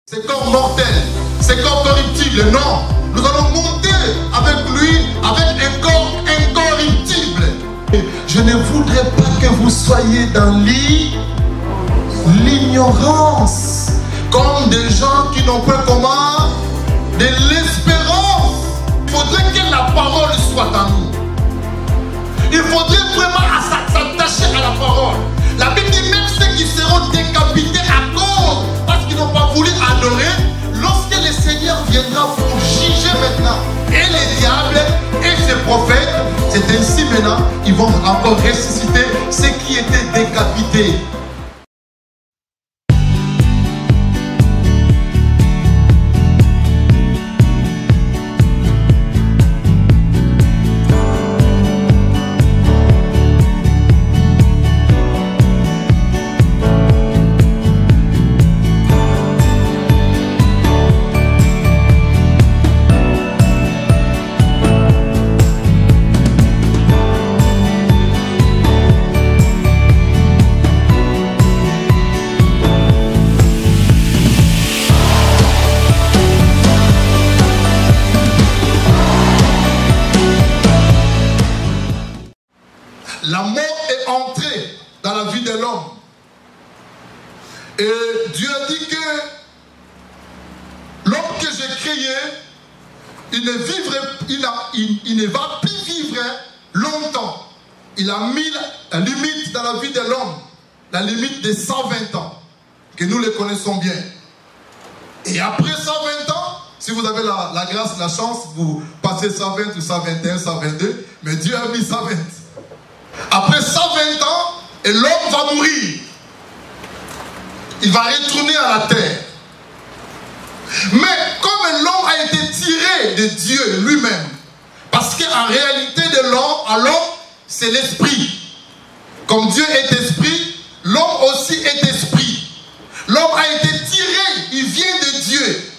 Ces corps mortels, ces corps corruptibles, non. Nous allons monter avec lui, avec un corps incorruptible. Je ne voudrais pas que vous soyez dans l'ignorance, comme des gens qui n'ont pas comment de l'espérance. Il faudrait que la parole soit en nous. Il faudrait vraiment s'attacher à la parole. La Bible dit même ceux qui seront décapités à cause parce qu'ils n'ont pas voulu adorer, lorsque le Seigneur viendra pour juger maintenant et les diables et ses prophètes, c'est ainsi maintenant ils vont encore ressusciter ceux qui étaient décapités. La mort est entrée dans la vie de l'homme. Et Dieu a dit que l'homme que j'ai créé, il ne va plus vivre longtemps. Il a mis la limite dans la vie de l'homme, la limite de 120 ans, que nous le connaissons bien. Et après 120 ans, si vous avez la grâce, la chance, vous passez 120 ou 121, 122, mais Dieu a mis 120. Après 120 ans, et l'homme va mourir. Il va retourner à la terre. Mais comme l'homme a été tiré de Dieu lui-même, parce qu'en réalité de l'homme, à l'homme, c'est l'esprit. Comme Dieu est esprit, l'homme aussi est esprit. L'homme a été tiré, il vient de Dieu.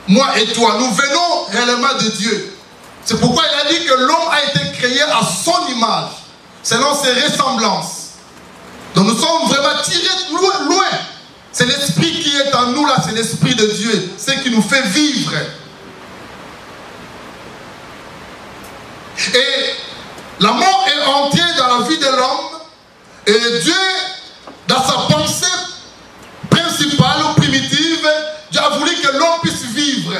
Moi et toi, nous venons réellement de Dieu. C'est pourquoi il a dit que l'homme a été créé à son image, selon ses ressemblances. Donc nous sommes vraiment tirés loin. C'est l'esprit qui est en nous là, c'est l'esprit de Dieu, c'est qui nous fait vivre. Et la mort est entrée dans la vie de l'homme. Et Dieu, dans sa pensée principale ou primitive, Dieu a voulu que l'homme puisse vivre.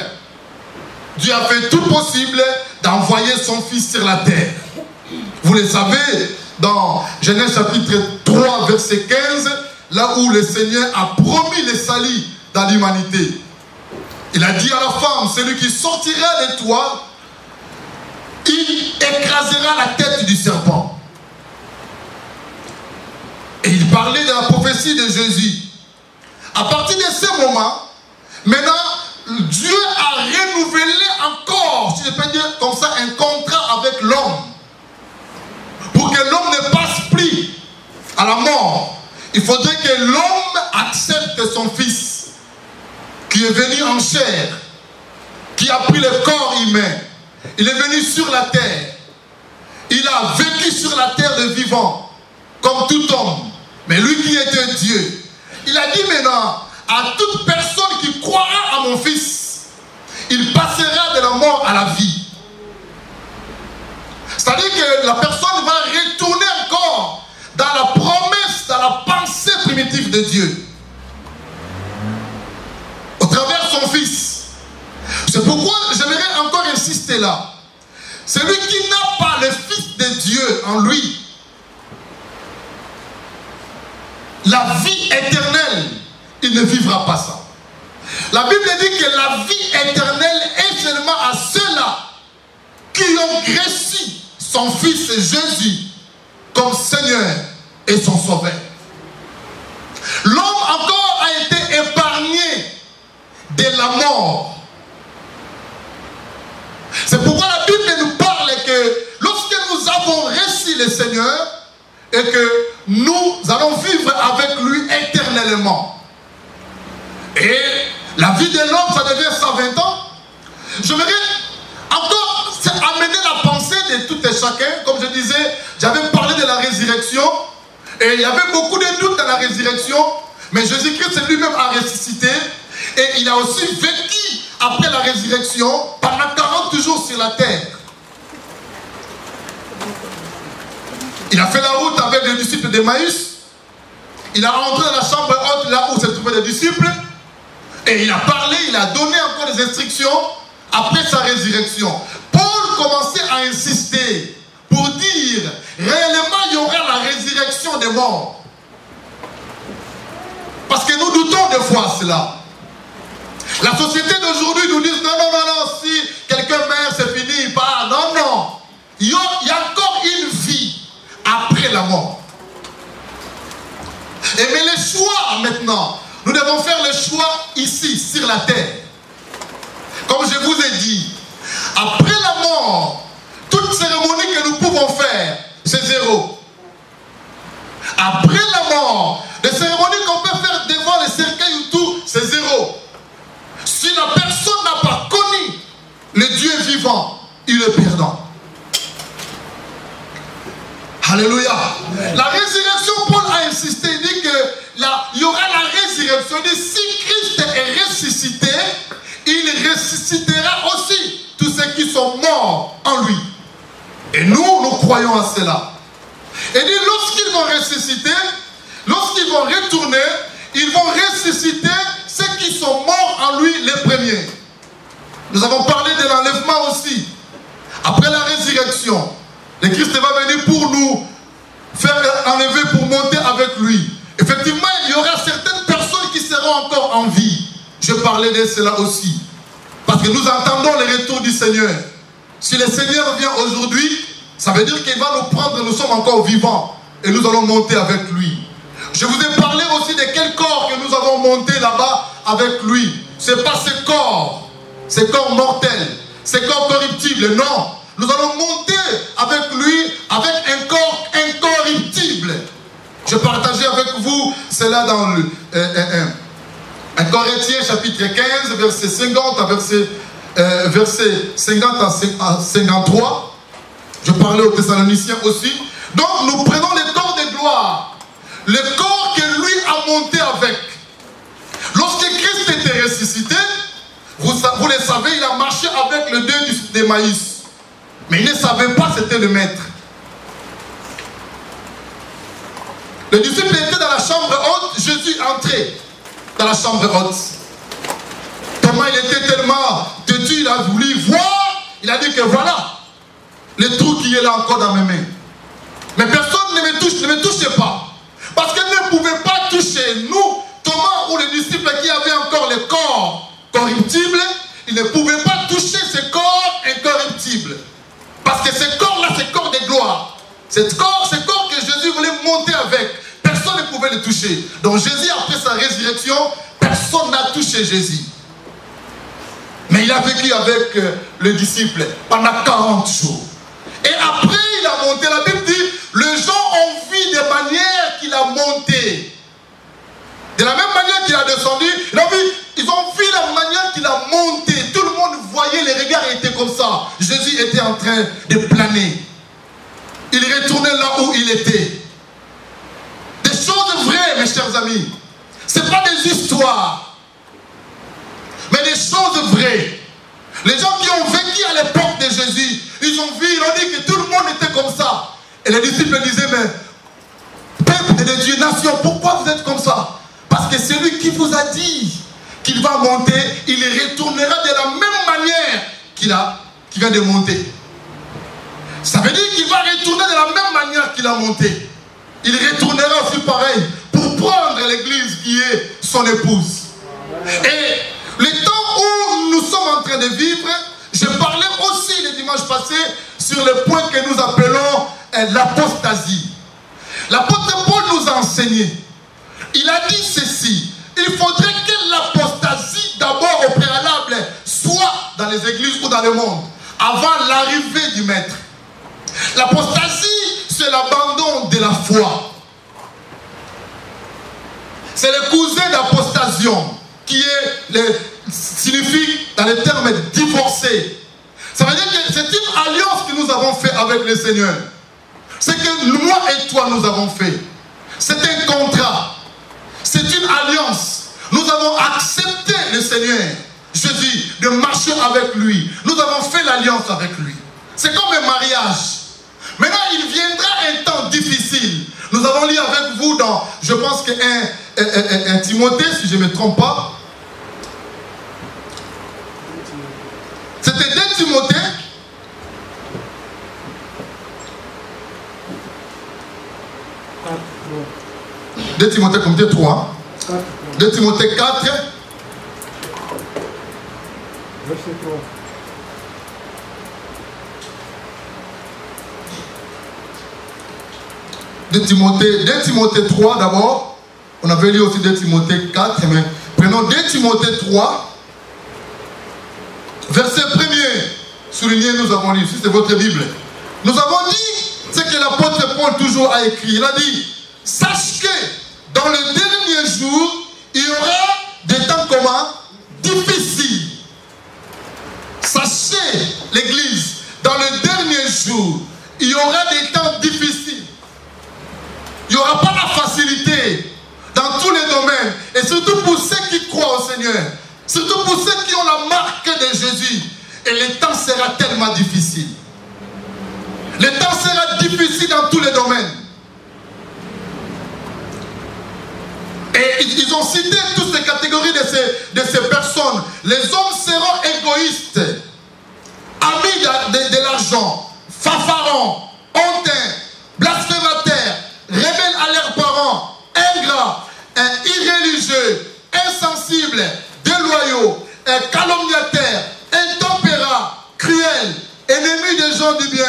Dieu a fait tout possible d'envoyer son fils sur la terre. Vous le savez, dans Genèse chapitre 3, verset 15, là où le Seigneur a promis le salut dans l'humanité. Il a dit à la femme, celui qui sortira de toi, il écrasera la tête du serpent. Et il parlait de la prophétie de Jésus. À partir de ce moment, maintenant, Dieu a renouvelé encore, si je peux dire comme ça, un contrat avec l'homme. Pour que l'homme ne passe plus à la mort, il faudrait que l'homme accepte son fils, qui est venu en chair, qui a pris le corps humain. Il est venu sur la terre. Il a vécu sur la terre de vivant, comme tout homme. Mais lui qui était Dieu, il a dit maintenant à toute personne qui croira à mon fils, il passera de la mort à la vie. C'est-à-dire que la personne va retourner encore dans la promesse, dans la pensée primitive de Dieu. Au travers de son fils. C'est pourquoi j'aimerais encore insister là. Celui qui n'a pas le fils de Dieu en lui, la vie éternelle, il ne vivra pas ça. La Bible dit que la vie éternelle est seulement à ceux-là qui ont reçu son fils Jésus comme Seigneur et son Sauveur. L'homme encore a été épargné de la mort. C'est pourquoi la Bible nous parle que lorsque nous avons reçu le Seigneur et que nous allons vivre avec lui éternellement. Et la vie de l'homme, ça devient 120 ans. J'aimerais encore amener la pensée de tout et chacun. Comme je disais, j'avais parlé de la résurrection. Et il y avait beaucoup de doutes dans la résurrection. Mais Jésus-Christ lui-même a ressuscité. Et il a aussi vécu après la résurrection pendant 40 jours sur la terre. Il a fait la route avec les disciples d'Emmaüs. Il a rentré dans la chambre haute là où se trouvaient les disciples. Et il a parlé, il a donné encore des instructions après sa résurrection. Paul commençait à insister pour dire, réellement il y aura la résurrection des morts. Parce que nous doutons des fois cela. La société d'aujourd'hui nous dit, non, non, non, non, si quelqu'un meurt, c'est fini, il part. Non, non. Il y a encore une vie après la mort. Et mais les choix maintenant, nous devons faire le choix ici, sur la terre. Comme je vous ai dit, après la mort, toute cérémonie que nous pouvons faire, c'est zéro. Après la mort, les cérémonies qu'on peut faire devant les cercueils ou tout, c'est zéro. Si la personne n'a pas connu le Dieu vivant, il est perdant. Alléluia. La résurrection, Paul a insisté, il dit qu'il y aura la résurrection. Il dit, si Christ est ressuscité, il ressuscitera aussi tous ceux qui sont morts en lui. Et nous croyons à cela. Et dit, lorsqu'ils vont ressusciter, lorsqu'ils vont retourner, ils vont ressusciter ceux qui sont morts en lui, les premiers. Nous avons parlé de l'enlèvement aussi. Après la résurrection, le Christ va venir pour nous faire enlever, pour monter avec lui. Effectivement, il y aura certaines personnes qui seront encore en vie. Je parlais de cela aussi. Parce que nous entendons le retour du Seigneur. Si le Seigneur vient aujourd'hui, ça veut dire qu'il va nous prendre, nous sommes encore vivants. Et nous allons monter avec lui. Je vous ai parlé aussi de quel corps que nous avons monté là-bas avec lui. Ce n'est pas ces corps mortels, ces corps corruptibles, non. Nous allons monter avec lui, avec un corps incorruptible. Je partageais avec vous cela dans le 1 Corinthiens chapitre 15, verset 50 à verset 50 à 53. Je parlais aux Thessaloniciens aussi. Donc nous prenons le corps de gloire, le corps que lui a monté avec. Lorsque Christ était ressuscité, vous le savez, il a marché avec le deux d'Emmaüs. Mais il ne savait pas c'était le maître. Le disciple était dans la chambre haute, Jésus entrait dans la chambre haute. Thomas, il était tellement têtu, il a voulu voir, il a dit que voilà, le trou qui est là encore dans mes mains. Mais personne ne me touchez pas. Parce qu'il ne pouvait pas toucher nous, Thomas ou les disciples qui avaient encore le corps corruptible, ils ne pouvaient pas toucher ce corps incorruptible. Parce que ce corps-là, c'est corps de gloire. Ce corps que Jésus voulait monter avec, personne ne pouvait le toucher. Donc Jésus, après sa résurrection, personne n'a touché Jésus. Mais il a vécu avec les disciples pendant 40 jours. Et après, il a monté. La Bible dit, les gens ont vu des manières qu'il a monté. De la même manière qu'il a descendu, ils ont vu la manière qu'il a monté. Tout le monde voyait, les regards étaient comme ça. Jésus était en train de planer. Il retournait là où il était. Des choses vraies, mes chers amis. Ce n'est pas des histoires, mais des choses vraies. Les gens qui ont vécu à l'époque de Jésus, ils ont vu, ils ont dit que tout le monde était comme ça. Et les disciples disaient, mais peuple de Dieu, nation, pourquoi vous êtes comme ça? Parce que celui qui vous a dit qu'il va monter, il retournera de la même manière qu'il vient de monter. Ça veut dire qu'il va retourner de la même manière qu'il a monté. Il retournera aussi pareil pour prendre l'église qui est son épouse. Et le temps où nous sommes en train de vivre, je parlais aussi le dimanche passé sur le point que nous appelons l'apostasie. L'apôtre Paul nous a enseigné. Il a dit ceci: il faudrait que l'apostasie d'abord au préalable soit dans les églises ou dans le monde, avant l'arrivée du maître. L'apostasie, c'est l'abandon de la foi. C'est le cousin d'apostasion, qui signifie dans les termes divorcer. Ça veut dire que c'est une alliance que nous avons fait avec le Seigneur. C'est que moi et toi nous avons fait. C'est un contrat. C'est une alliance. Nous avons accepté le Seigneur Jésus, de marcher avec lui. Nous avons fait l'alliance avec lui. C'est comme un mariage. Maintenant, il viendra un temps difficile. Nous avons lu avec vous dans, je pense que un Timothée, si je ne me trompe pas. C'était 2 Timothée. 2 Timothée comme 3. 2 Timothée 4. Verset 3. De Timothée 3 d'abord. On avait lu aussi 2 Timothée 4. Mais prenons 2 Timothée 3. Verset 1er. Soulignez, nous avons lu. Si c'est votre Bible. Nous avons dit ce que l'apôtre Paul toujours a écrit. Il a dit, sache que dans le dernier jour, il y aura des temps comment? Difficiles. Sachez, l'Église, dans le dernier jour, il y aura des temps difficiles. Il n'y aura pas la facilité dans tous les domaines. Et surtout pour ceux qui croient au Seigneur. Surtout pour ceux qui ont la marque de Jésus. Et le temps sera tellement difficile. Le temps sera difficile dans tous les domaines. Et ils ont cité toutes ces catégories de ces personnes. Les hommes seront égoïstes, amis de l'argent, fanfarons, hontins, blasphémateurs, rebelles à leurs parents, ingrats, irréligieux, insensibles, déloyaux, calomniateurs, intempérants, cruels, ennemis des gens du bien,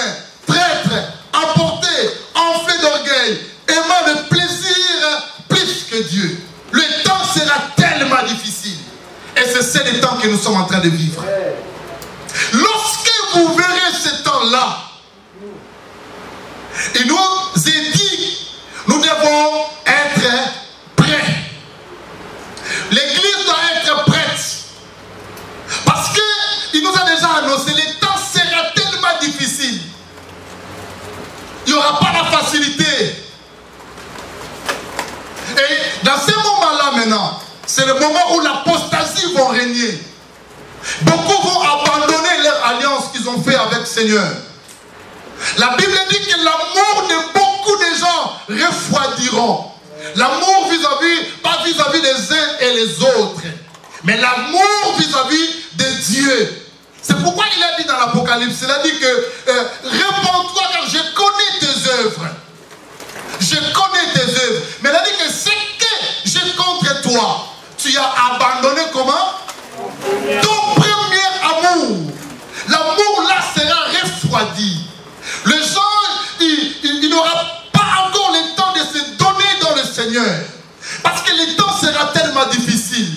traîtres, emportés, enflés d'orgueil, aimant le plaisir plus que Dieu. Le temps sera tellement difficile. Et c'est le temps que nous sommes en train de vivre. Lorsque vous verrez ce temps-là, il nous est dit, nous devons être prêts. L'Église doit être prête. Parce qu'il nous a déjà annoncé, le temps sera tellement difficile. Il n'y aura pas la facilité. Et dans ce moment-là maintenant, c'est le moment où l'apostasie va régner. Beaucoup vont abandonner leur alliance qu'ils ont fait avec le Seigneur. La Bible dit que l'amour de beaucoup de gens refroidiront. L'amour vis-à-vis, pas vis-à-vis des uns et les autres, mais l'amour vis-à-vis de Dieu. C'est pourquoi il a dit dans l'Apocalypse, il a dit que réponds-toi car je connais tes œuvres. Je connais tes œuvres. Mais il a dit que ce que j'ai contre toi, tu as abandonné comment? Ton premier amour. L'amour là sera refroidi. Les gens, il n'aura pas encore le temps de se donner dans le Seigneur. Parce que le temps sera tellement difficile.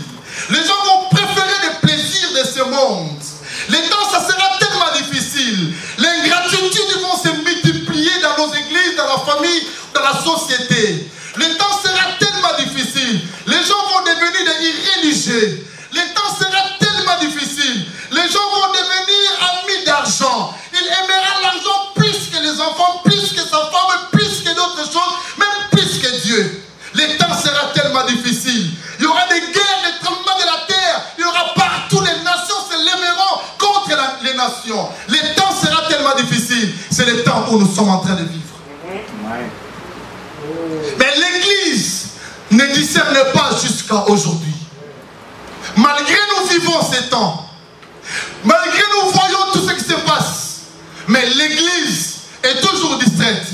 Les gens vont préférer les plaisirs de ce monde. Le temps, ça sera tellement difficile. Les ingratitudes vont se multiplier dans nos églises, dans la famille, dans la société. Le temps sera tellement difficile. Les gens vont devenir des irréligieux. Le temps sera tellement difficile. Les gens vont devenir amis d'argent. Il aimera l'argent plus que les enfants, plus que sa femme, plus que d'autres choses, même plus que Dieu. Le temps sera tellement difficile. Il y aura des guerres, des tremblements de la terre. Il y aura partout, les nations se lèveront contre les nations. Le temps sera tellement difficile. C'est le temps où nous sommes en train de vivre. Mais l'Église ne discerne pas jusqu'à aujourd'hui. Malgré nous vivons ces temps, malgré nous voyons tout ce qui se passe, mais l'Église est toujours distraite.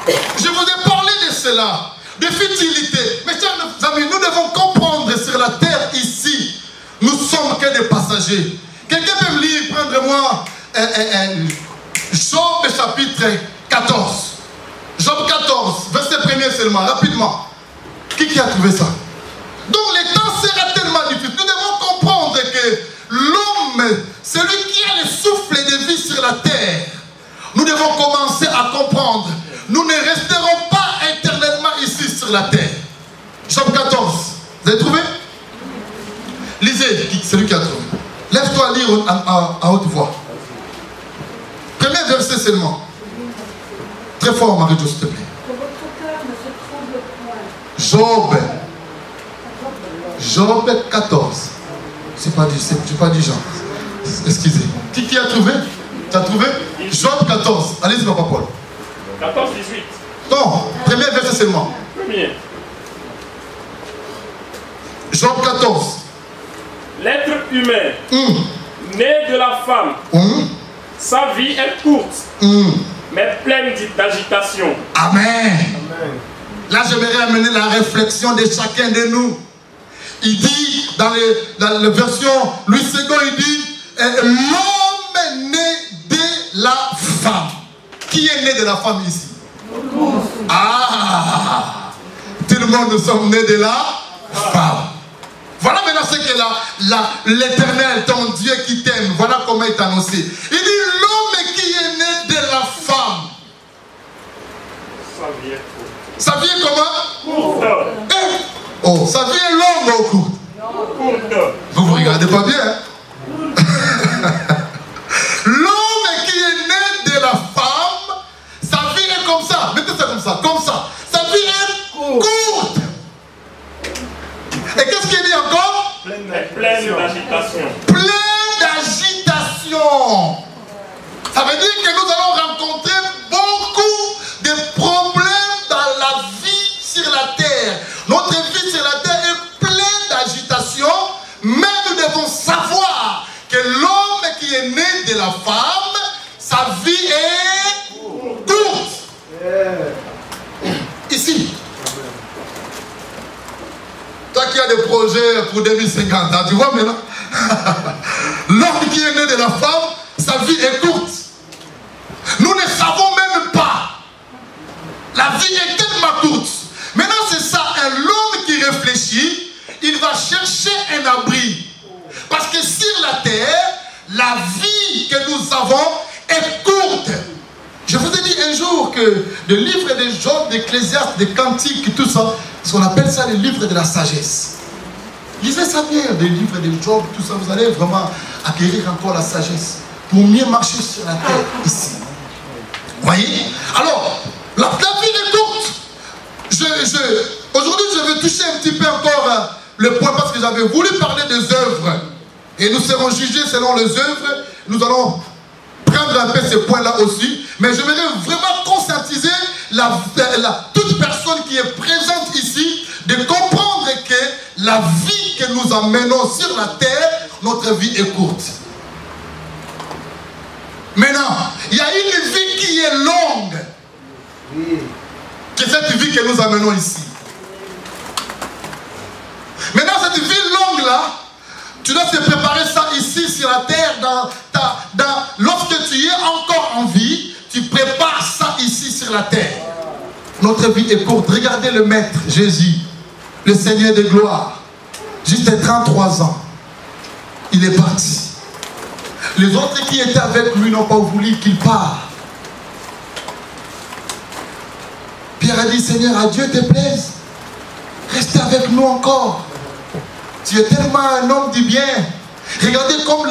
Je vous ai parlé de cela, de futilité. Mais chers amis, nous devons comprendre sur la terre ici, nous sommes que des passagers. Quelqu'un peut me lire, prendre-moi Job chapitre 14. Job 14, verset 1er seulement, rapidement. Qui a trouvé ça? Donc le temps sera tellement difficile. Nous devons comprendre que l'homme, celui qui a le souffle de vie sur la terre, nous devons commencer à comprendre. Nous ne resterons pas éternellement ici sur la terre. Job 14. Vous avez trouvé? Lisez, celui qui a trouvé. Lève-toi à lire à haute voix. Premier verset seulement. Très fort, Marie-Jo, s'il te plaît. Que votre cœur ne se trouble point. Job. Job 14. C'est pas du genre. Excusez. Qui a trouvé? Tu as trouvé? Job 14. Allez-y, papa Paul. 14, 18. Non, premier verset seulement. Premier. Job 14. L'être humain, né de la femme, sa vie est courte, mais pleine d'agitation. Amen. Là, j'aimerais amener la réflexion de chacun de nous. Il dit, dans la version Louis II, il dit, l'homme est né de la femme. Qui est né de la femme ici? Ah, tout le monde, nous sommes nés de la femme. Voilà maintenant ce que l'Éternel, ton Dieu qui t'aime, voilà comment il t'a annoncé. Il dit, l'homme qui est né de la femme. Sa vie est comment? Courte. Oh, sa vie est longue ou courte? Courte. Vous ne regardez pas bien. L'homme qui est né de la femme, sa vie est comme ça. Mettez ça comme ça, comme ça. Sa vie est courte. Et qu'est-ce qu'il dit encore? Pleine d'agitation. Pleine d'agitation. Ça veut dire que nous allons rencontrer beaucoup de problèmes dans la vie sur la terre. Notre vie sur la terre est pleine d'agitation, mais nous devons savoir que l'homme qui est né de la femme, sa vie est courte. Ici. Toi qui as des projets pour 2050, tu vois maintenant. L'homme qui est né de la femme, sa vie est courte. Nous ne savons même pas. La vie est tellement courte. Maintenant, c'est ça, l'homme qui réfléchit, il va chercher un abri. Parce que sur la terre, la vie que nous avons est courte. Je vous ai dit un jour que le livre de Job, d'Ecclésiaste, des Cantiques, tout ça, on appelle ça le livre de la sagesse. Lisez ça bien, le livre de Job, tout ça, vous allez vraiment acquérir encore la sagesse pour mieux marcher sur la terre ici. Voyez? Alors, la vie est courte. Aujourd'hui, je vais toucher un petit peu encore le point parce que j'avais voulu parler des œuvres. Et nous serons jugés selon les œuvres. Nous allons prendre un peu ce point-là aussi. Mais je voudrais vraiment conscientiser toute personne qui est présente ici de comprendre que la vie que nous amenons sur la terre, notre vie est courte. Maintenant, il y a une vie qui est longue. C'est cette vie que nous amenons ici. Maintenant, cette vie longue là, tu dois te préparer ça ici sur la terre. Lorsque tu es encore en vie, tu prépares ça ici sur la terre. Notre vie est courte. Regardez le Maître Jésus, le Seigneur de gloire. Juste 33 ans, il est parti. Les autres qui étaient avec lui n'ont pas voulu qu'il parte. Pierre a dit, Seigneur, à Dieu te plaise, restez avec nous encore. Tu es tellement un homme du bien. Regardez comme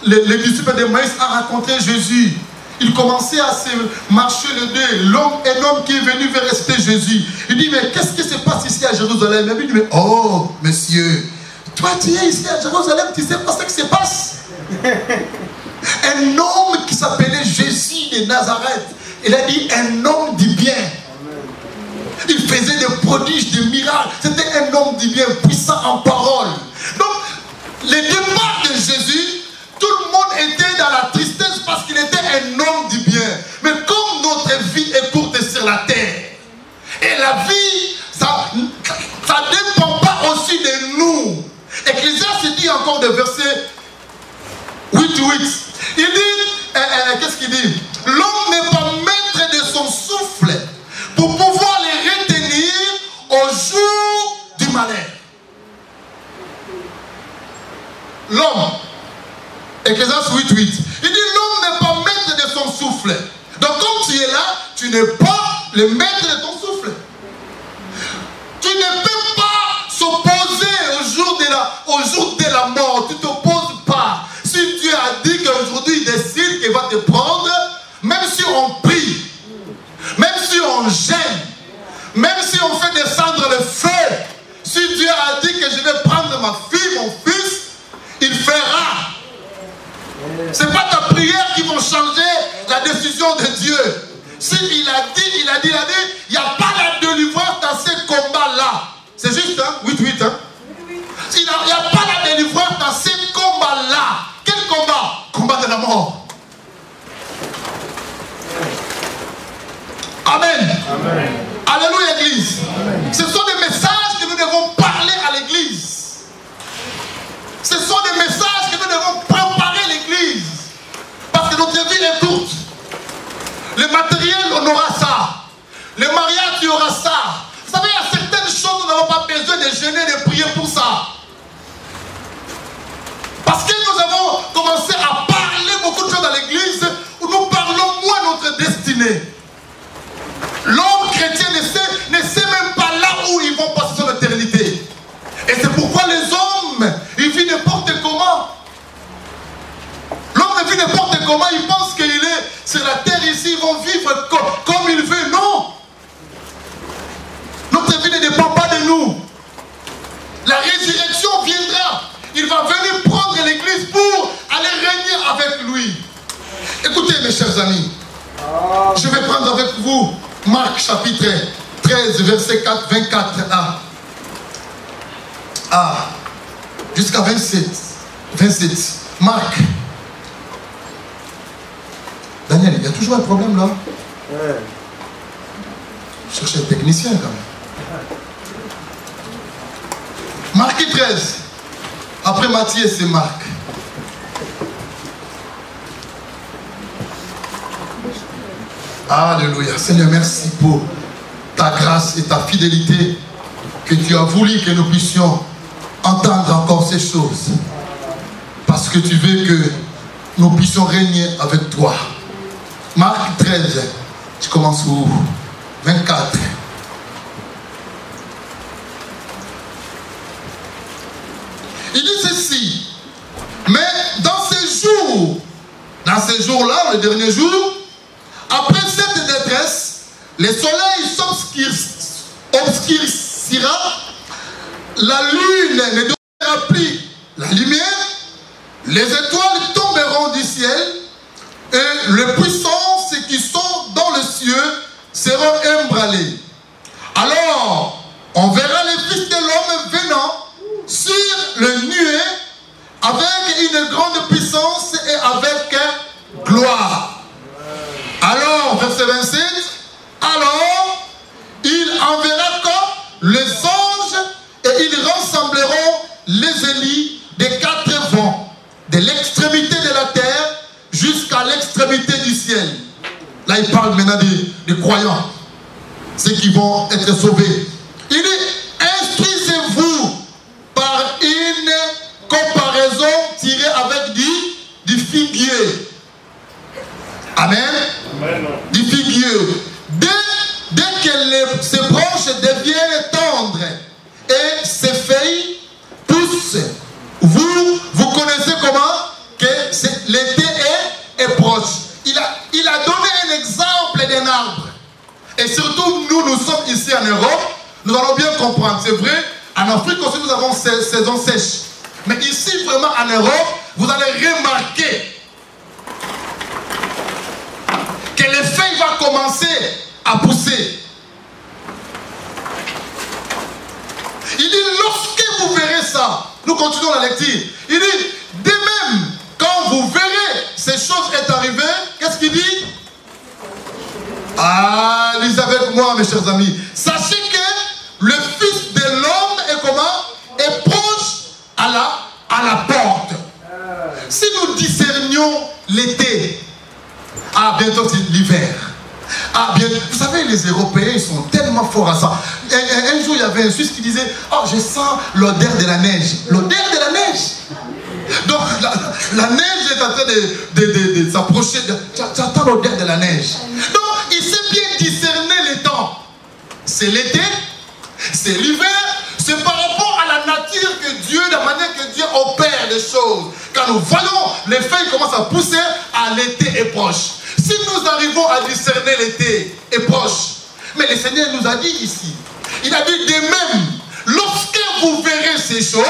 les disciples de Maïs ont rencontré Jésus. Ils commençaient à se marcher le deux. Un homme qui est venu vers rester Jésus. Il dit, mais qu'est-ce qui se passe ici à Jérusalem? Et il dit, oh, monsieur, toi tu es ici à Jérusalem, tu sais pas ce qui se passe. Un homme qui s'appelait Jésus de Nazareth. Il a dit un homme du bien. Il faisait des prodiges, des miracles. C'était un homme du bien, puissant en parole. Donc, le départ de Jésus, tout le monde était dans la tristesse parce qu'il était un homme du bien. Mais comme notre vie est courte sur la terre, et la vie, ça ne dépend pas aussi de nous. Ecclésiaste dit encore de verset 8. Il dit, qu'est-ce qu'il dit? L'homme n'est pas maître de son souffle pour pouvoir les retenir au jour du malheur. L'homme, Ecclésiaste 8. Il dit l'homme n'est pas maître de son souffle. Donc comme tu es là, tu n'es pas le maître de ton souffle. Tu ne peux pas s'opposer au jour de la mort. Tu ne t'opposes pas. Si Dieu a dit qu'aujourd'hui il décide qu'il va te prendre, même si on prie, même si on gêne, même si on fait descendre le feu Si Dieu a dit que je vais prendre ma fille, mon fils, il fera. Ce n'est pas ta prière qui va changer la décision de Dieu. S'il a dit, il n'y a pas la délivrance dans ces combats-là. C'est juste, hein? 8-8, hein? Il n'y a pas la délivrance dans ces combats-là. Quel combat? Combat de la mort. Amen. Amen. Alléluia, Église. Amen. Ce sont des messages que nous devons parler à l'Église. Ce sont des messages que nous devons préparer l'Église. Parce que notre vie est courte. Le matériel, on aura ça. Le mariage, il y aura ça. Vous savez, il y a certaines choses, nous n'avons pas besoin de jeûner, de prier pour ça. Parce que nous avons commencé à parler beaucoup de choses dans l'Église où nous parlons moins notre destinée. L'homme chrétien ne sait même pas là où ils vont passer son éternité. Et c'est pourquoi les hommes, ils vivent n'importe comment. L'homme vit n'importe comment, il pense qu'il est sur la terre ici, ils vont vivre comme il veut. Non. Notre vie ne dépend pas de nous. La résurrection viendra. Il va venir prendre l'église pour aller régner avec lui. Écoutez mes chers amis, je vais prendre avec vous Marc chapitre 13, verset 24a. Jusqu'à 27. Marc. Daniel, il y a toujours un problème là. Cherchez un technicien quand même. Marc 13. Après Matthieu, c'est Marc. Alléluia. Seigneur, merci pour ta grâce et ta fidélité que tu as voulu que nous puissions entendre encore ces choses. Parce que tu veux que nous puissions régner avec toi. Marc 13, je commence où? 24. Il dit ceci, mais dans ces jours-là, le dernier jour, après cette détresse, le soleil s'obscurcira, la lune ne donnera plus la lumière, les étoiles tomberont du ciel, et les puissances qui sont dans le ciel seront ébranlées. Alors, on verra les fils de l'homme venant sur le nuée avec une grande puissance et avec gloire. Alors, verset 27, alors il enverra comme les anges et ils rassembleront les élis des quatre vents, de l'extrémité de la terre jusqu'à l'extrémité du ciel. Là, il parle maintenant des croyants, ceux qui vont être sauvés. Il dit, instruisez-vous par une comparaison tirée avec du figuier. Amen. Amen. Du figuier. Dès que ces branches deviennent tendres et ces feuilles poussent, vous connaissez comment que l'été est proche. Il a donné un exemple d'un arbre. Et surtout, nous sommes ici en Europe, nous allons bien comprendre. C'est vrai, en Afrique aussi, nous avons saison sèche. Mais ici, vraiment, en Europe, vous allez remarquer que les feuilles vont commencer à pousser. Il dit, lorsque vous verrez ça, nous continuons la lecture. Il dit, de même, quand vous verrez ces choses est arrivées, qu'est-ce qu'il dit? Lisez avec moi, mes chers amis. Sachez que le Fils de l'homme est comment? Est proche à la porte. Si nous discernions l'été, bientôt c'est l'hiver. Vous savez, les Européens, ils sont tellement forts à ça. Un jour, il y avait un Suisse qui disait, oh, je sens l'odeur de la neige. L'odeur de la neige. Donc, la neige est en train de s'approcher. Tu attends l'odeur de la neige. Donc, il sait bien discerner les temps. C'est l'été, c'est l'hiver, c'est par rapport à la nature que Dieu, la manière que Dieu opère les choses. Quand nous voyons les feuilles commencent à pousser, l'été est proche. Si nous arrivons à discerner l'été est proche, mais le Seigneur nous a dit ici, il a dit de même, lorsque vous verrez ces choses,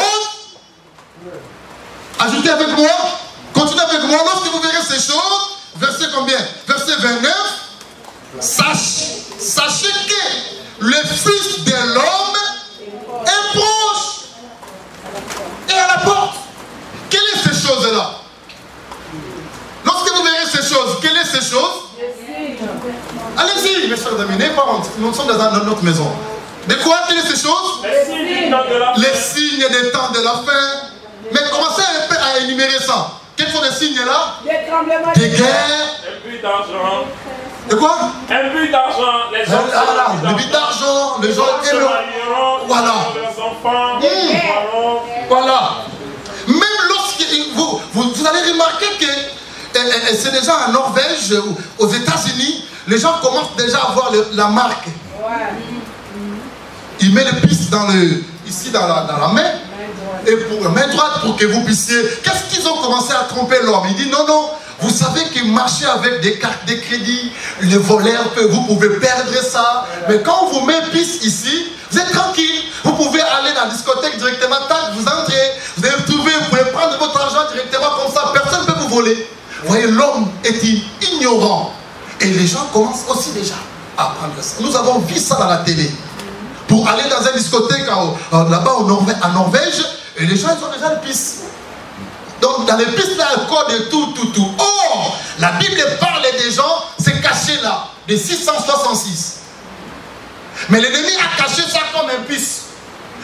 ajoutez avec moi, continuez avec moi, lorsque vous verrez ces choses, verset combien? Verset 29, sachez que le Fils de l'homme est proche et à la porte. Quelles sont ces choses-là? Lorsque vous verrez ces choses, quelles sont ces choses? Allez-y, mes chers amis, n'ayez pas honte. Nous sommes dans notre maison. De quoi? Quelles sont ces choses? Les signes des temps de la fin. Mais commencez un peu à énumérer ça. Quels sont les signes là? Des guerres. Un but d'argent. De quoi? Un but d'argent. Les gens le but d'argent, les gens aiment. Voilà. Les enfants. Voilà. Même lorsque vous allez remarquer que c'est déjà en Norvège, aux États-Unis, les gens commencent déjà à voir la marque. Il met les pistes ici dans la main, et pour la main droite pour que vous puissiez. Qu'est-ce qu'ils ont commencé à tromper l'homme? Il dit non, non, vous savez que marcher avec des cartes de crédit, les voleurs, vous pouvez perdre ça. Mais quand on vous met piste ici, vous êtes tranquille. Vous pouvez aller dans la discothèque directement, tac, vous entrez, vous allez trouver, vous pouvez prendre votre argent directement comme ça, personne ne peut vous voler. Vous voyez, l'homme est ignorant. Et les gens commencent aussi déjà à apprendre ça. Nous avons vu ça dans la télé. Pour aller dans une discothèque là-bas en Norvège, et les gens ils ont déjà les pistes. Donc dans les pistes là, il y a encore de tout. Or, la Bible parle des gens, c'est caché là, de 666. Mais l'ennemi a caché ça comme un piste.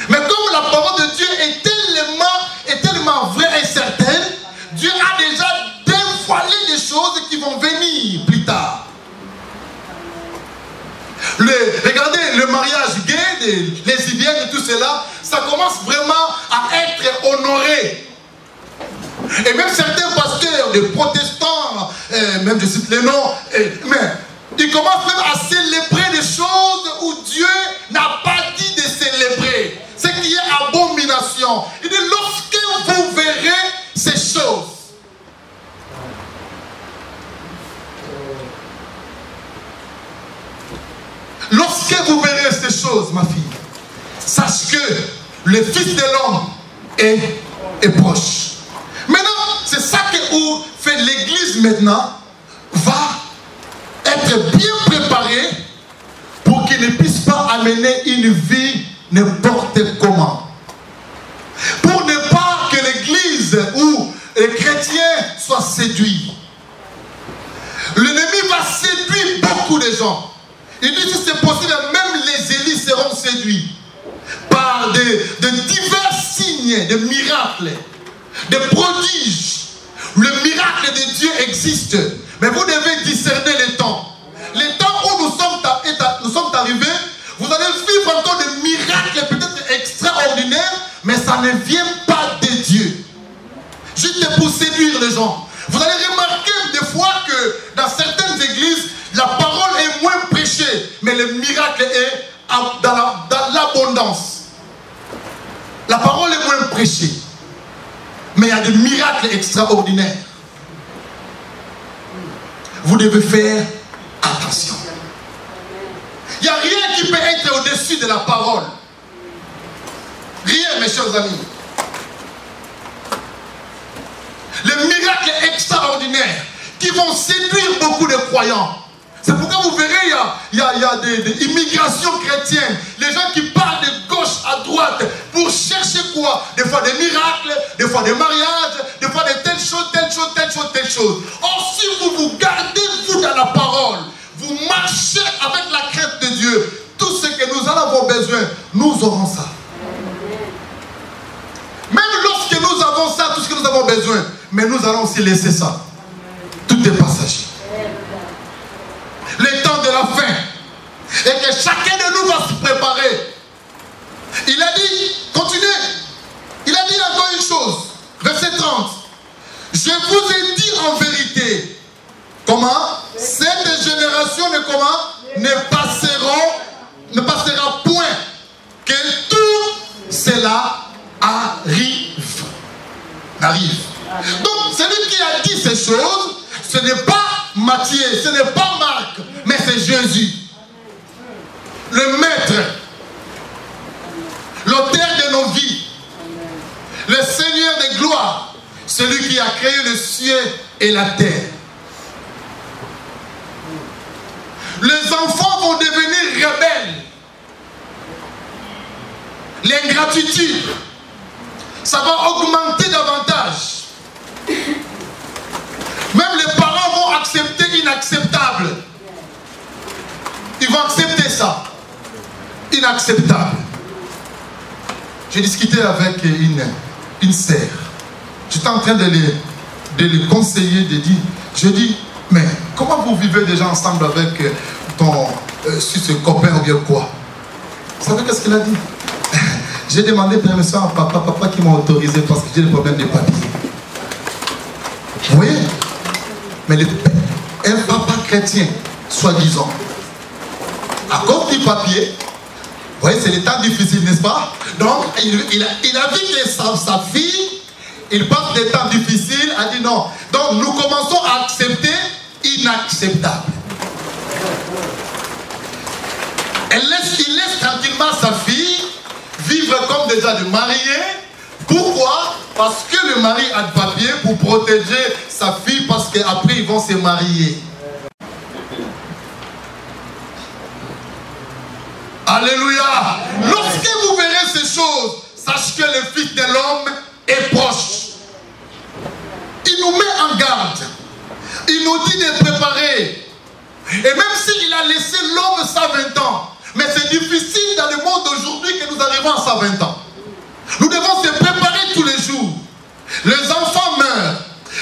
Mais comme la parole de Dieu est tellement vraie et certaine, Dieu a déjà dévoilé des choses qui vont venir plus tard. Regardez, le mariage gay, les lesbiennes et tout cela, ça commence vraiment à être honoré. Et même certains pasteurs, des protestants, même je cite les noms, mais ils commencent même à célébrer des choses où Dieu n'a pas dit de célébrer. Ce qui est abomination. Il dit, lorsque vous verrez ces choses, lorsque vous verrez ces choses, ma fille, sache que le Fils de l'homme est proche. Maintenant, c'est ça que fait l'Église maintenant, va être bien préparée pour qu'il ne puisse pas amener une vie n'importe comment. Pour ne pas que l'Église ou les chrétiens soient séduits. L'ennemi va séduire beaucoup de gens. Il dit si c'est possible, même les élites seront séduits par de divers signes, de miracles, de prodiges. Le miracle de Dieu existe, mais vous devez discerner les temps. Les temps où nous sommes arrivés, vous allez vivre encore des miracles peut-être extraordinaires, mais ça ne vient pas de Dieu. Juste pour séduire les gens. Vous allez remarquer des fois que dans certaines églises, la parole est moins prêchée, mais le miracle est dans l'abondance. La parole est moins prêchée, mais il y a des miracles extraordinaires. Vous devez faire attention. Il n'y a rien qui peut être au-dessus de la parole. Rien, mes chers amis. Les miracles extraordinaires qui vont séduire beaucoup de croyants. C'est pourquoi vous verrez, il y a des immigrations chrétiennes. Les gens qui partent de gauche à droite pour chercher quoi? Des fois des miracles, des fois des mariages, des fois de telle chose. Or, si vous gardez vous dans la parole, vous marchez avec la crainte de Dieu, tout ce que nous en avons besoin, nous aurons ça. Même lorsque nous avons ça, tout ce que nous avons besoin, mais nous allons aussi laisser ça. Tout est passager. Le temps de la fin. Et que chacun de nous va se préparer. Il a dit, continuez. Il a dit encore une chose. Verset 30. Je vous ai dit en vérité. Comment? Cette génération ne passera point que tout cela arrive. Donc, celui qui a dit ces choses, ce n'est pas Matthieu, ce n'est pas Marc, mais c'est Jésus. Le maître, l'auteur de nos vies. Le Seigneur des gloires, celui qui a créé le ciel et la terre. Les enfants vont devenir rebelles. L'ingratitude, ça va augmenter davantage. Même les parents vont accepter l'inacceptable. Ils vont accepter ça. Inacceptable. J'ai discuté avec une sœur. J'étais en train de les conseiller, de dire, je dis, mais comment vous vivez déjà ensemble avec ce copain ou bien quoi? Vous savez qu'est-ce qu'il a dit? J'ai demandé permission à papa qui m'a autorisé parce que j'ai des problèmes de papier. Vous voyez? Mais un papa chrétien, soi-disant, à cause du papier, vous voyez, c'est l'état difficile, n'est-ce pas? Donc, il a vu que sa fille, il passe des temps difficiles, a dit non. Donc, nous commençons à accepter inacceptable. Il laisse tranquillement sa fille vivre comme déjà de marié. Pourquoi? Parce que le mari a de papier pour protéger sa fille, parce qu'après ils vont se marier. Alléluia. Lorsque vous verrez ces choses, sachez que le Fils de l'homme est proche. Il nous met en garde. Il nous dit de préparer. Et même s'il a laissé l'homme 120 ans, mais c'est difficile dans le monde d'aujourd'hui que nous arrivons à 120 ans. Nous devons se préparer tous les jours. Les enfants meurent,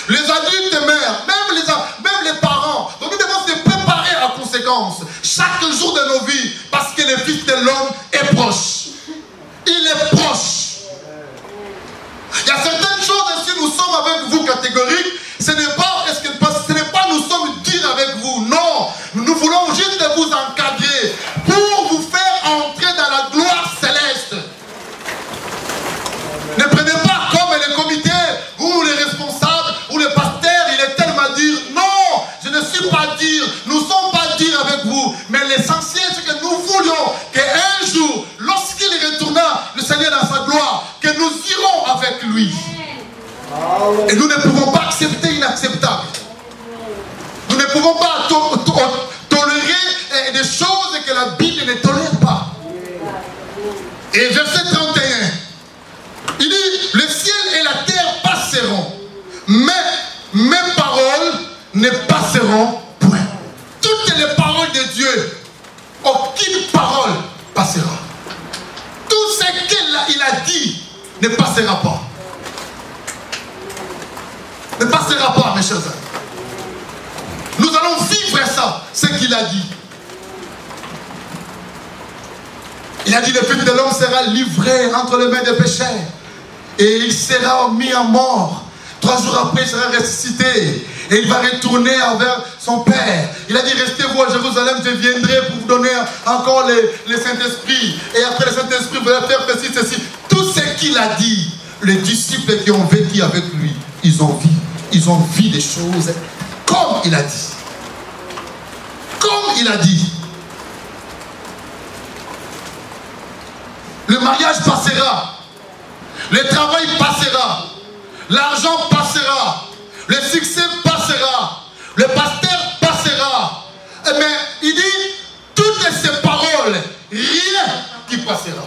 les adultes meurent, même les parents. Donc nous devons se préparer en conséquence chaque jour de nos vies, parce que le Fils de l'homme est proche. Il est proche. Il y a certaines choses, si nous sommes avec vous catégoriques, ce n'est pas nous sommes durs avec vous. Non, nous voulons juste vous encadrer pour vous faire entrer dans la gloire céleste. Ne prenez pas comme les comités ou les responsables ou les pasteurs, il est tellement dur. Non, je ne suis pas dur. Nous ne sommes pas durs avec vous. Mais l'essentiel, c'est que nous voulions qu'un jour, lorsqu'il retourna, le Seigneur dans sa gloire, que nous irons avec lui. Et nous ne pouvons pas accepter l'inacceptable. Nous ne pouvons pas tolérer des choses que la Bible ne tolère pas. Et verset 31, il dit, le ciel et la terre passeront, mais mes paroles ne passeront point. Toutes les paroles de Dieu, aucune parole passera. Tout ce qu'il a dit ne passera pas. Ne passera pas, mes chers amis. Nous allons vivre ça, ce qu'il a dit. Il a dit, le Fils de l'homme sera livré entre les mains des pécheurs. Et il sera mis à mort. 3 jours après, il sera ressuscité. Et il va retourner envers son Père. Il a dit, restez-vous à Jérusalem, je viendrai pour vous donner encore le Saint-Esprit. Et après le Saint-Esprit, vous allez faire ceci. Tout ce qu'il a dit, les disciples qui ont vécu avec lui, ils ont vu des choses comme il a dit. Comme il a dit. Le mariage passera. Le travail passera. L'argent passera. Le succès passera. Le pasteur passera. Mais il dit, toutes ces paroles, rien qui passera.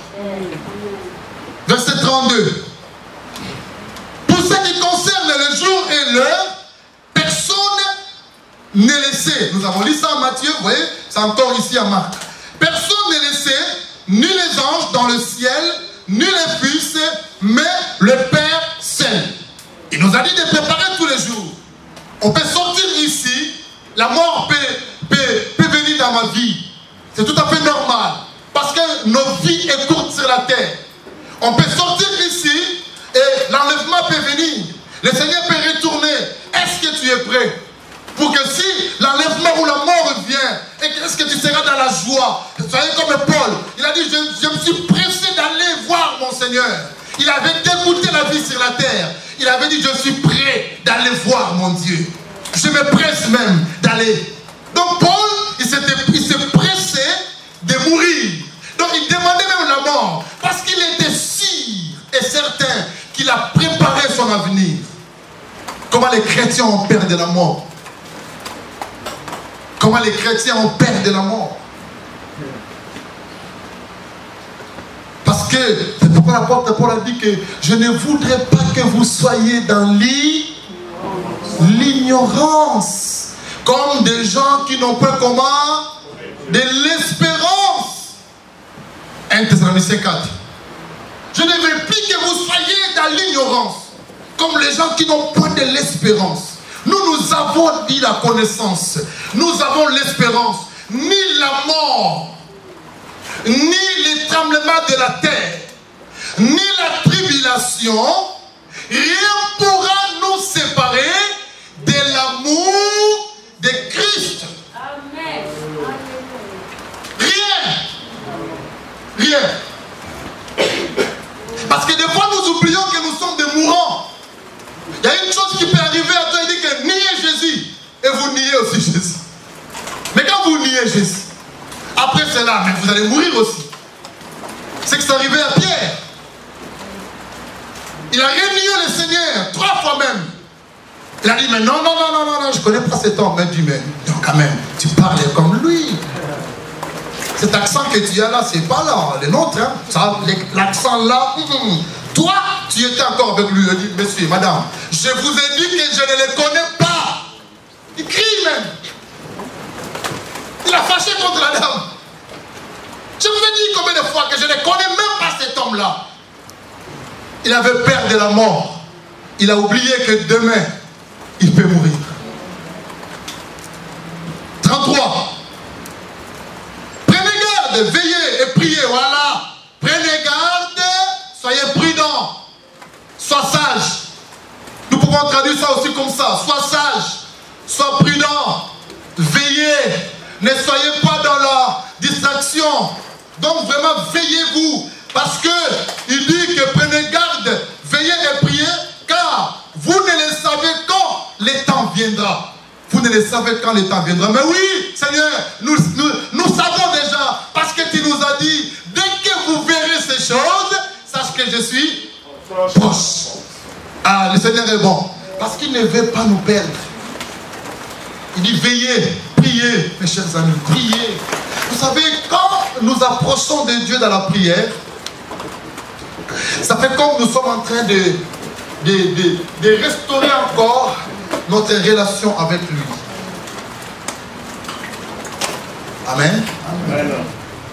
Verset 32. Pour ce qui concerne le jour et l'heure, personne n'est laissé. Nous avons lu ça en Matthieu, vous voyez, c'est encore ici en Marc. Personne n'est laissé, ni les anges dans le ciel, ni les fils, mais le Père seul. Il nous a dit de préparer tous les jours. On peut sortir ici, la mort peut venir dans ma vie. C'est tout à fait normal. Parce que nos vies sont courtes sur la terre. On peut sortir ici et l'enlèvement peut venir. Le Seigneur peut retourner. Est-ce que tu es prêt? Pour que si l'enlèvement ou la mort vient, est-ce que tu seras dans la joie? Soyez comme Paul. Il a dit, je me suis pressé d'aller voir mon Seigneur. Il avait dégoûté la vie sur la terre. Il avait dit, je suis prêt d'aller voir mon Dieu. Je me presse même d'aller. Donc Paul, il s'est pressé de mourir. Donc il demandait même la mort. Parce qu'il était si qu'il a préparé son avenir. Comment les chrétiens ont peur de la mort. Comment les chrétiens ont peur de la mort. Parce que, c'est pourquoi l'apôtre Paul a dit que je ne voudrais pas que vous soyez dans l'ignorance. Comme des gens qui n'ont pas comment? De l'espérance. 1 Thessaloniciens 4. Je ne veux plus que vous soyez dans l'ignorance. Comme les gens qui n'ont point de l'espérance. Nous avons dit la connaissance. Nous avons l'espérance. Ni la mort, ni les tremblements de la terre, ni la tribulation, rien pourra nous séparer de l'amour de Christ. Amen. Rien. Rien. Parce que des fois nous oublions que nous sommes des mourants. Il y a une chose qui peut arriver à toi, il dit que niez Jésus. Et vous niez aussi Jésus. Mais quand vous niez Jésus, après cela, mais vous allez mourir aussi. C'est que c'est arrivé à Pierre. Il a renié le Seigneur 3 fois même. Il a dit, mais non, je ne connais pas cet homme. Il dit, mais non, quand même, tu parles comme lui. Cet accent que tu as là, c'est pas là, le nôtre. Hein. L'accent là, toi, tu étais encore avec lui. Il dit, monsieur, madame, je vous ai dit que je ne le connais pas. Il crie même. Il a fâché contre la dame. Je vous ai dit combien de fois que je ne connais même pas cet homme-là. Il avait peur de la mort. Il a oublié que demain, il peut mourir. 33. Prenez garde, veillez et priez. Voilà. Prenez garde, soyez prudents. Sois sage. Nous pouvons traduire ça aussi comme ça. Sois sage, sois prudent, veillez. Ne soyez pas dans la distraction. Donc vraiment, veillez-vous. Parce que il dit que prenez garde, veillez et priez, car vous ne le savez quand le temps viendra. Vous ne le savez quand le temps viendra. Mais oui, Seigneur, nous savons déjà, parce que tu nous as dit, dès que vous verrez ces choses, sache que je suis proche. Ah, le Seigneur est bon. Parce qu'il ne veut pas nous perdre. Il dit, veillez, priez, mes chers amis, priez. Vous savez, quand nous approchons de Dieu dans la prière, ça fait comme nous sommes en train de restaurer encore notre relation avec lui. Amen. Amen.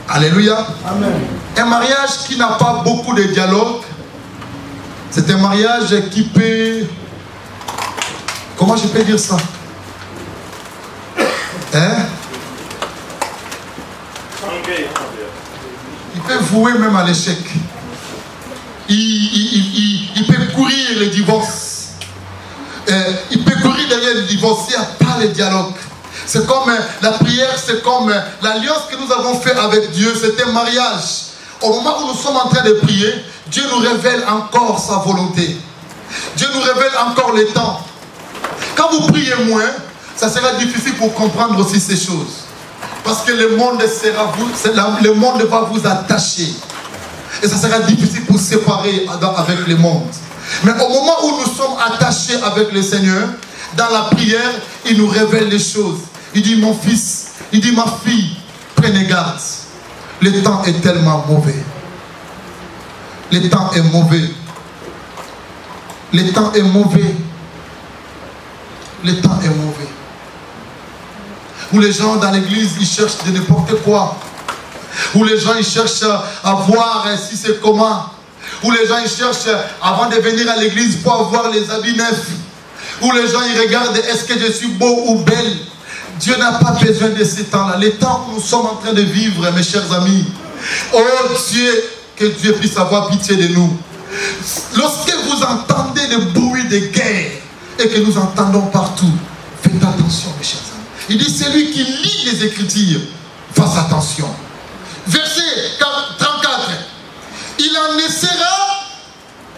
Alléluia. Amen. Un mariage qui n'a pas beaucoup de dialogue, c'est un mariage qui peut... Comment je peux dire ça? Hein? Il peut vouer même à l'échec. Il peut courir le divorce. Il peut courir derrière le divorce. Il n'y a pas le dialogue. C'est comme la prière, c'est comme l'alliance que nous avons fait avec Dieu. C'est un mariage. Au moment où nous sommes en train de prier, Dieu nous révèle encore sa volonté. Dieu nous révèle encore les temps. Quand vous priez moins, ça sera difficile pour comprendre aussi ces choses. Parce que le monde va vous attacher. Et ça sera difficile pour séparer avec le monde. Mais au moment où nous sommes attachés avec le Seigneur, dans la prière, il nous révèle les choses. Il dit, mon fils, il dit, ma fille, prenez garde. Le temps est tellement mauvais. Le temps est mauvais. Le temps est mauvais. Le temps est mauvais. Où les gens dans l'église, ils cherchent de n'importe quoi. Où les gens, ils cherchent à voir si c'est comment. Où les gens, ils cherchent avant de venir à l'église pour avoir les habits neufs. Où les gens, ils regardent, est-ce que je suis beau ou belle? Dieu n'a pas besoin de ces temps-là. Les temps où nous sommes en train de vivre, mes chers amis. Oh Dieu, que Dieu puisse avoir pitié de nous. Lorsque vous entendez le bruit de guerre et que nous entendons partout, faites attention, mes chers amis. Il dit, celui qui lit les Écritures, fasse attention. Verset 34. Il en sera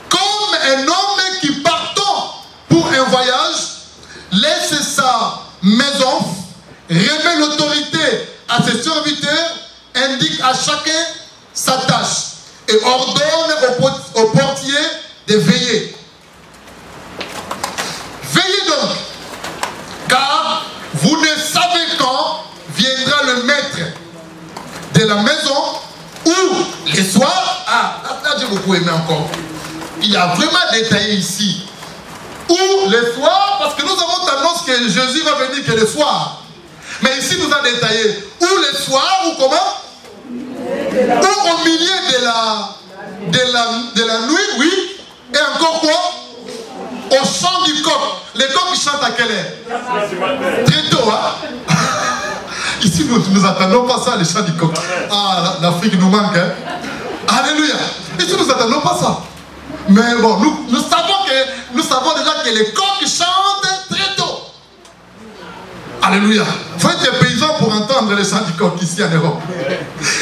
comme un homme qui partant pour un voyage, laisse sa maison, remet l'autorité à ses serviteurs, indique à chacun sa tâche et ordonne au portier de veiller. Veillez donc, car vous ne savez quand viendra le maître de la maison ou le soir. Ah, là j'ai beaucoup aimé encore. Il y a vraiment détaillé ici. Ou le soir, parce que nous avons tendance que Jésus va venir que le soir. Mais ici nous a détaillé. Ou le soir, ou comment? Ou au milieu de la nuit, oui. Et encore quoi? Au chant du coq. Les coqs ils chantent à quelle heure? Très tôt, hein? Ici nous n'attendons pas ça, les chants du coq. Ah, l'Afrique nous manque, hein? Alléluia. Ici nous n'attendons pas ça. Mais bon, nous savons déjà que les coqs chantent très tôt. Alléluia. Il faut être paysan pour entendre les chants du coq ici en Europe.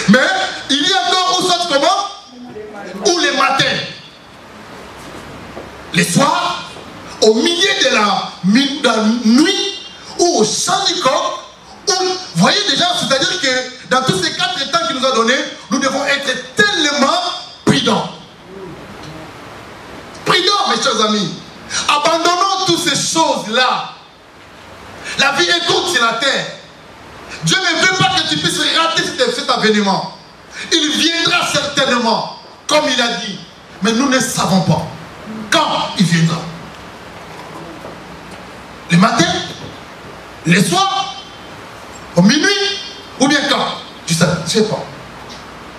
Mais il y a encore où ça comment? Ou les matins. Les soirs, au milieu de la nuit, ou au chant du coq. Vous voyez déjà, c'est-à-dire que dans tous ces 4 temps qu'il nous a donnés, nous devons être tellement prudents. Prudents, mes chers amis. Abandonnons toutes ces choses-là. La vie est courte sur la terre. Dieu ne veut pas que tu puisses rater cet avènement. Il viendra certainement, comme il a dit. Mais nous ne savons pas quand il viendra. Le matin, le soir, au minuit, ou bien quand? Je ne sais pas.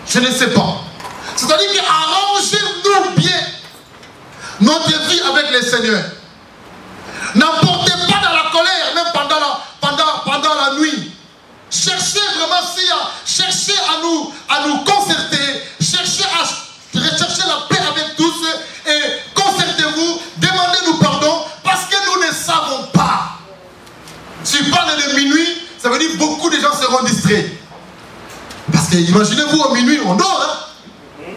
Je ne sais pas. C'est-à-dire qu'arrangez-nous bien notre vie avec le Seigneur. N'emportez pas dans la colère, même pendant la nuit. Cherchez vraiment, cherchez à nous concerter, cherchez à rechercher la paix avec tous et concertez-vous, demandez-nous pardon parce que nous ne savons pas. Si je parle de minuit, ça veut dire que beaucoup de gens seront distraits. Parce que imaginez-vous, au minuit, on dort. Hein?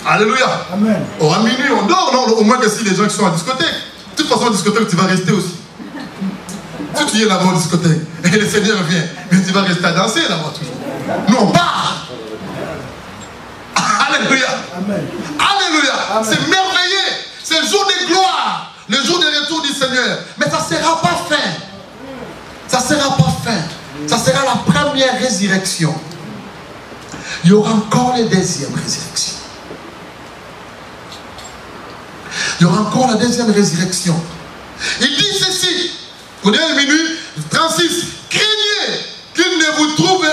Alléluia. Amen. Oh, à minuit, on dort, non? Au moins que si les gens qui sont en discothèque. De toute façon, en discothèque, tu vas rester aussi. Si tu es là-bas en discothèque, et le Seigneur vient, mais tu vas rester à danser là-bas toujours. Nous, on part. Alléluia. Amen. Alléluia. C'est merveilleux. C'est le jour de gloire. Le jour de retour du Seigneur. Mais ça ne sera pas fin. Ça ne sera pas fin. Ça sera la première résurrection. Il y aura encore la deuxième résurrection. Il y aura encore la deuxième résurrection. Il dit ceci. Vous voyez le minute 36. Craignez qu'il ne vous trouve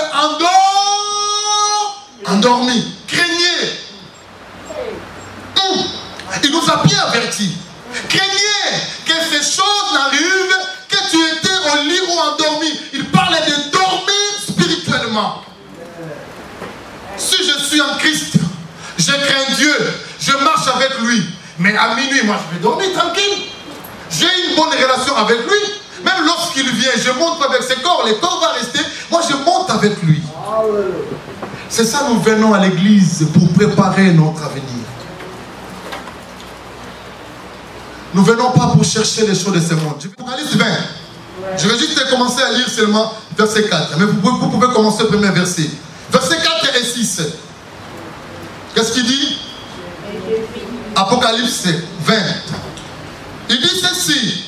endormi. Craignez. Il nous a bien avertis. Craignez que ces choses n'arrivent que tu étais au lit ou endormi. Il parlait de dormir spirituellement. Si je suis en Christ, je crains Dieu, je marche avec lui. Mais à minuit, moi je vais dormir tranquille. J'ai une bonne relation avec lui. Même lorsqu'il vient, je monte avec ses corps, le corps va rester. Moi je monte avec lui. C'est ça, nous venons à l'église pour préparer notre avenir. Nous ne venons pas pour chercher les choses de ce monde. Apocalypse 20. Je vais juste commencer à lire seulement verset 4. Mais vous pouvez commencer le premier verset. Verset 4 et 6. Qu'est-ce qu'il dit? Apocalypse 20. Il dit ceci.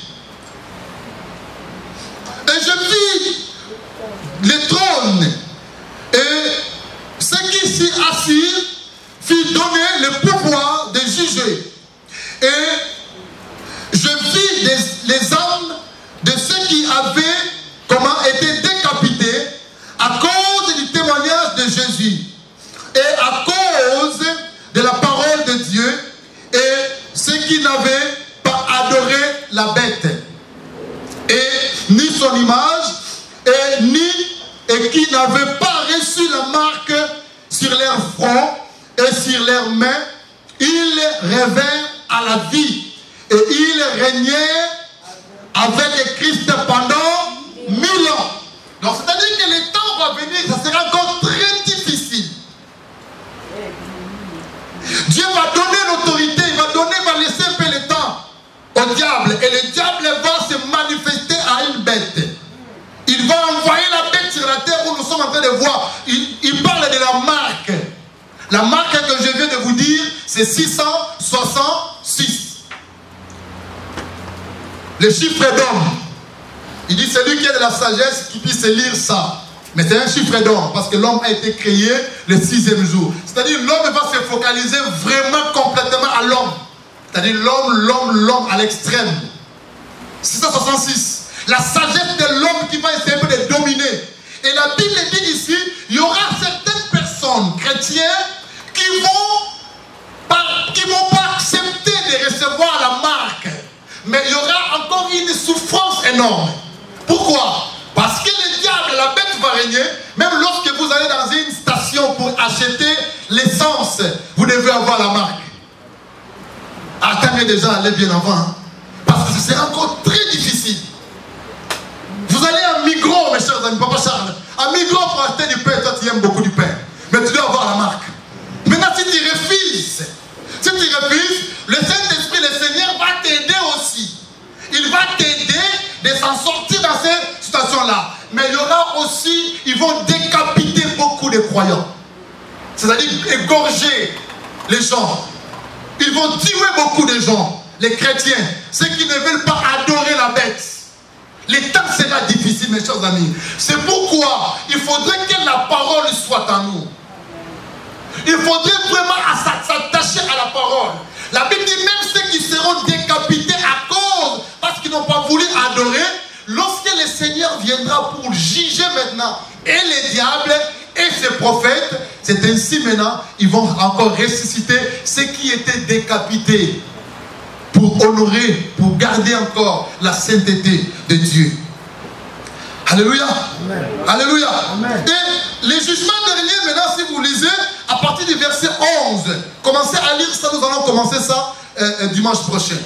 Et je vis les trônes et ceux qui s'y assirent furent donné le pouvoir de juger. Et je vis les âmes de ceux qui avaient été décapités à cause du témoignage de Jésus et à cause de la parole de Dieu, et ceux qui n'avaient pas adoré la bête et ni son image et qui n'avaient pas reçu la marque sur leur front et sur leurs mains, ils revinrent à la vie et ils régnaient avec Christ pendant 1000 ans. Donc c'est-à-dire que le temps va venir, ça sera encore très difficile. Dieu va donner l'autorité, il va laisser un peu le temps au diable. Et le diable va se manifester à une bête. Il va envoyer la bête sur la terre où nous sommes en train de voir. Il parle de la marque. La marque que je viens de vous dire, c'est 666. le chiffre d'homme. Il dit celui qui a de la sagesse qui puisse lire ça. Mais c'est un chiffre d'homme parce que l'homme a été créé le 6e jour. C'est-à-dire l'homme va se focaliser vraiment complètement à l'homme. C'est-à-dire l'homme à l'extrême. 666. La sagesse de l'homme qui va essayer de dominer. Et la Bible dit ici, il y aura certaines personnes chrétiennes qui vont pas accepter de recevoir la marque. Mais il y aura encore une souffrance énorme. Pourquoi? Parce que le diable, la bête va régner. Même lorsque vous allez dans une station pour acheter l'essence, vous devez avoir la marque. Attendez déjà, allez bien avant. Hein? Parce que c'est encore très difficile. Vous allez à Migros, mes chers amis, Papa Charles. À Migros pour acheter du pain, toi tu aimes beaucoup du pain. Mais tu dois avoir la marque. Maintenant, si tu refuses, le Saint-Esprit, le Seigneur va t'aider aussi. Il va t'aider de s'en sortir dans ces situations-là. Mais il y aura aussi, ils vont décapiter beaucoup de croyants. C'est-à-dire égorger les gens. Ils vont tuer beaucoup de gens, les chrétiens, ceux qui ne veulent pas adorer la bête. Le temps sera difficile, mes chers amis. C'est pourquoi il faudrait que la parole soit en nous. Il faudrait vraiment s'attacher à la parole. La Bible dit même ceux qui seront décapités à cause, parce qu'ils n'ont pas voulu adorer, lorsque le Seigneur viendra pour juger maintenant, et les diables, et ses prophètes, c'est ainsi maintenant, ils vont encore ressusciter ceux qui étaient décapités pour honorer, pour garder encore la sainteté de Dieu. Alléluia. Amen. Alléluia. Amen. Et les jugements derniers, maintenant, si vous lisez, à partir du verset 11, commencez à lire ça, nous allons commencer ça dimanche prochain.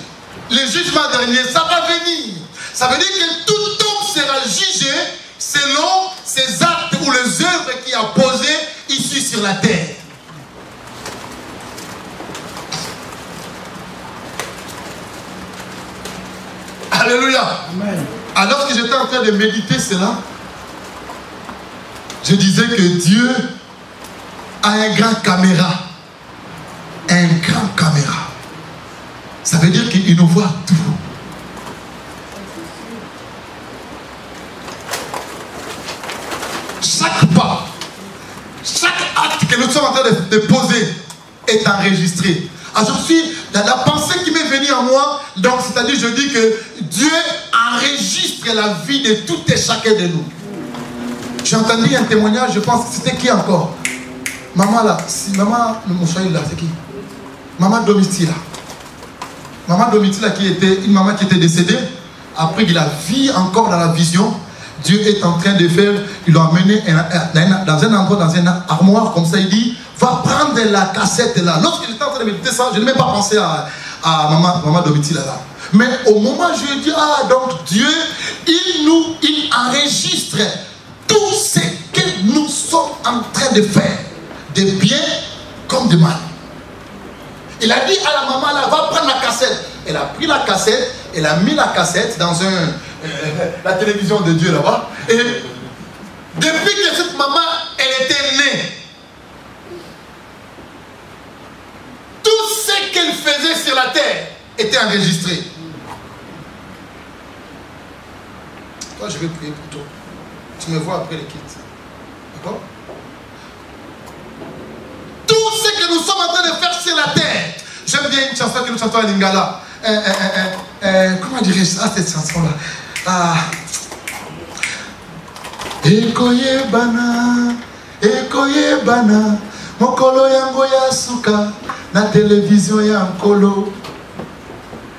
Les jugements derniers, ça va venir. Ça veut dire que tout homme sera jugé selon ses actes ou les œuvres qu'il a posées ici sur la terre. Alléluia. Amen. Alors que j'étais en train de méditer cela, je disais que Dieu a un grand caméra. Un grand caméra. Ça veut dire qu'il nous voit tout. Chaque pas, chaque acte que nous sommes en train de poser est enregistré. Alors je suis dans la pensée qui m'est venue à moi, donc c'est-à-dire je dis que Dieu enregistre la vie de tout et chacun de nous. J'ai entendu un témoignage, je pense que c'était qui encore? Maman là, si maman Mouchaï là, c'est qui? Maman Domiti là. Maman Domiti là, qui était une maman qui était décédée, après qu'il a vu encore dans la vision, Dieu est en train de faire, il l'a emmené dans un endroit, dans une armoire, comme ça il dit, va prendre la cassette là. Lorsqu'il était en train de méditer ça, je n'ai même pas pensé à maman Domiti là. Mais au moment où je dis, ah donc Dieu, il enregistre tout ce que nous sommes en train de faire, de bien comme de mal. Il a dit à la maman là, va prendre la cassette. Elle a pris la cassette, elle a mis la cassette dans la télévision de Dieu là-bas. Et depuis que cette maman, elle était née, tout ce qu'elle faisait sur la terre était enregistré. Toi, je vais prier pour toi. Tu me vois après les kits. D'accord? Tout ce que nous sommes en train de faire sur la terre. J'aime bien une chanson que nous chantons à Lingala. Comment dirais-je ça, cette chanson-là? Ekoye bana, mokolo yango ya suka, na télévision ya nkolo.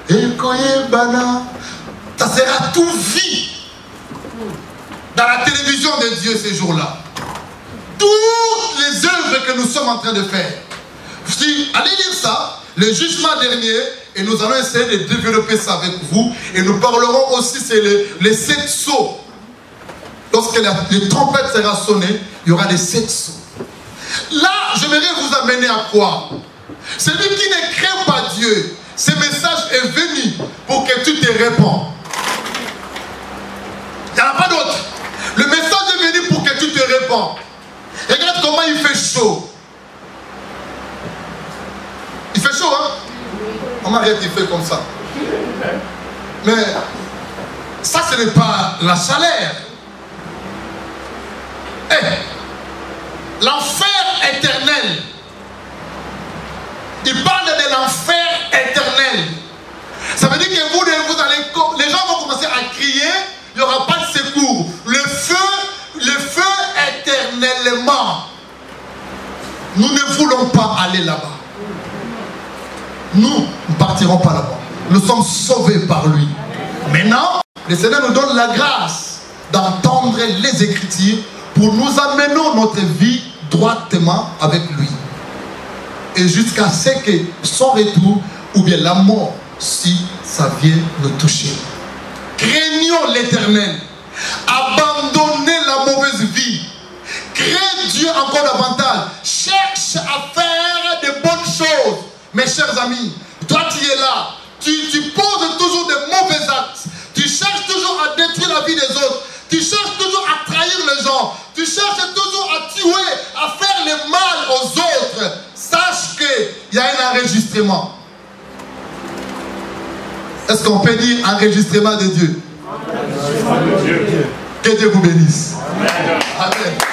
Ekoye bana, ça sera tout vie dans la télévision de Dieu ces jours-là. Toutes les œuvres que nous sommes en train de faire. Je dis, allez lire ça, le jugement dernier, et nous allons essayer de développer ça avec vous. Et nous parlerons aussi, c'est les 7 sceaux. Lorsque les trompettes sera sonnées, il y aura les 7 sceaux. Là, j'aimerais vous amener à quoi? Celui qui ne craint pas Dieu, ce message est venu pour que tu te réponds. Il n'y en a pas d'autre. Le message est venu pour que tu te réponds. Regarde comment il fait chaud. Il fait chaud, hein? On arrête, il fait comme ça. Mais Ça, ce n'est pas la chaleur. L'enfer éternel. Il parle de l'enfer éternel. Ça veut dire que vous allez, les gens vont commencer à crier, il n'y aura pas de secours. Le feu éternellement. Nous ne voulons pas aller là-bas. Nous ne partirons pas là-bas. Nous sommes sauvés par lui. Maintenant, le Seigneur nous donne la grâce d'entendre les Écritures pour nous amener notre vie droitement avec lui. Et jusqu'à ce que son retour ou bien la mort, si ça vient nous toucher. Craignons l'Éternel. Abandonnez la mauvaise vie. Crains Dieu encore davantage. Cherche à faire de bonnes choses. Mes chers amis, toi tu es là. Tu poses toujours de mauvais actes. Tu cherches toujours à détruire la vie des autres. Tu cherches toujours à trahir les gens. Tu cherches toujours à tuer, à faire le mal aux autres. Sache qu'il y a un enregistrement. Est-ce qu'on peut dire enregistrement de Dieu? Que Dieu vous bénisse. Amen.